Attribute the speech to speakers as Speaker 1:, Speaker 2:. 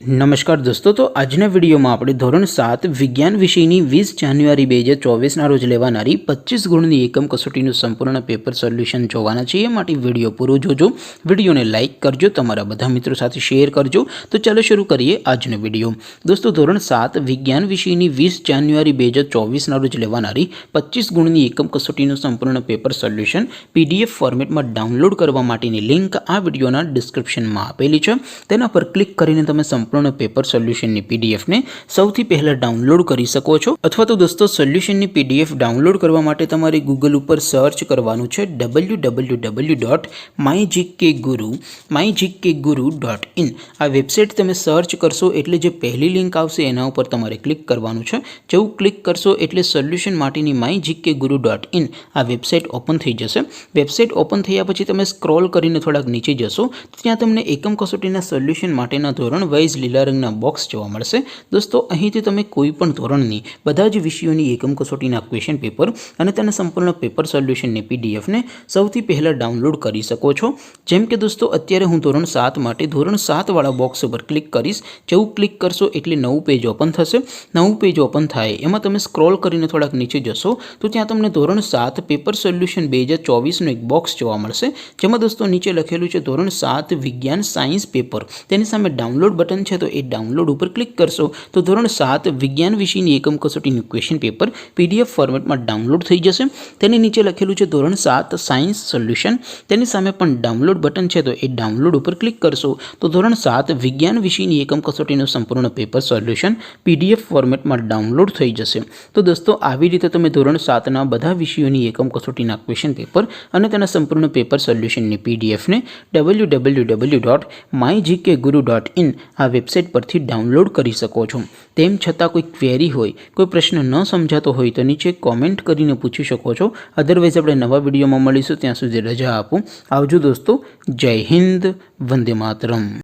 Speaker 1: નમસ્કાર દોસ્તો, તો આજના વિડીયોમાં આપણે ધોરણ 7 વિજ્ઞાન વિષયની 20 જાન્યુઆરી 2024ના રોજ લેવાનારી 25 ગુણની એકમ કસોટીનું સંપૂર્ણ પેપર સોલ્યુશન જોવાના છીએ। માટે વિડીયો પૂરો જોજો, વિડીયોને લાઇક કરજો, તમારા બધા મિત્રો સાથે શેર કરજો। તો ચાલો શરૂ કરીએ આજનો વિડીયો। દોસ્તો, ધોરણ 7 વિજ્ઞાન વિષયની 20 જાન્યુઆરી 2024ના રોજ લેવાનારી 25 ગુણની એકમ કસોટીનું સંપૂર્ણ પેપર સોલ્યુશન PDF ફોર્મેટમાં ડાઉનલોડ કરવા માટેની લિંક આ વિડીયોના ડિસ્ક્રિપ્શનમાં આપેલી છે। તેના પર ક્લિક કરીને તમે સંપૂર્ણ પેપર સોલ્યુશનની PDF ને સૌથી પહેલા ડાઉનલોડ કરી શકો છો। અથવા તો દોસ્તો, સોલ્યુશનની PDF ડાઉનલોડ કરવા માટે તમારે ગૂગલ ઉપર સર્ચ કરવાનું છે www.mygkguru.in। આ વેબસાઇટ તમે સર્ચ કરશો એટલે જે પહેલી લિંક આવશે એના ઉપર તમારે ક્લિક કરવાનું છે। જેવું ક્લિક કરશો એટલે સોલ્યુશન માટેની mygkguru.in આ વેબસાઇટ ઓપન થઈ જશે। વેબસાઇટ ઓપન થયા પછી તમે સ્ક્રોલ કરીને થોડાક નીચે જશો તો ત્યાં તમને એકમ કસોટીના સોલ્યુશન માટેના ધોરણ વાઇઝ લીલા રંગના બોક્સ જોવા મળશે। દોસ્તો, અહીંથી તમે કોઈ પણ ધોરણની બધા જ વિષયોની એકમ કસોટીના ક્વેશ્ચન પેપર અને તેના સંપૂર્ણ પેપર સોલ્યુશનની PDF ને સૌથી પહેલાં ડાઉનલોડ કરી શકો છો। જેમ કે દોસ્તો, અત્યારે હું ધોરણ 7 માટે ધોરણ 7 વાળા બોક્સ ઉપર ક્લિક કરીશ। જેવું ક્લિક કરશો એટલે નવું પેજ ઓપન થશે। નવું પેજ ઓપન થાય એમાં તમે સ્ક્રોલ કરીને થોડાક નીચે જશો તો ત્યાં તમને ધોરણ 7 પેપર સોલ્યુશન 2024નું એક બોક્સ જોવા મળશે। જેમાં દોસ્તો નીચે લખેલું છે ધોરણ 7 વિજ્ઞાન સાયન્સ પેપર, તેની સામે ડાઉનલોડ બટન છે તો એ ડાઉનલોડ ઉપર ક્લિક કરશો તો ધોરણ 7 વિજ્ઞાન વિષયની એકમ કસોટીનું ક્વેશ્ચન પેપર PDF ફોર્મેટમાં ડાઉનલોડ થઈ જશે। તેની નીચે લખેલું છે ધોરણ 7 સાયન્સ સોલ્યુશન, તેની સામે પણ ડાઉનલોડ બટન છે તો એ ડાઉનલોડ ઉપર ક્લિક કરશો તો ધોરણ 7 વિજ્ઞાન વિષયની એકમ કસોટીનું સંપૂર્ણ પેપર સોલ્યુશન PDF ફોર્મેટમાં ડાઉનલોડ થઈ જશે। તો દોસ્તો, આવી રીતે તમે ધોરણ 7ના બધા વિષયોની એકમ કસોટીના ક્વેશ્ચન પેપર અને તેના સંપૂર્ણ પેપર સોલ્યુશનની PDF ને www.mygkguru.in આ વેબસાઇટ પરથી ડાઉનલોડ કરી શકો છો। તેમ છતાં કોઈ ક્વેરી હોય, કોઈ પ્રશ્ન ન સમજાતો હોય તો નીચે કોમેન્ટ કરીને પૂછી શકો છો। અધરવાઇઝ આપણે નવા વિડીયોમાં મળીશું, ત્યાં સુધી રજા આપો। આવજો દોસ્તો, જય હિન્દ, વંદે માતરમ।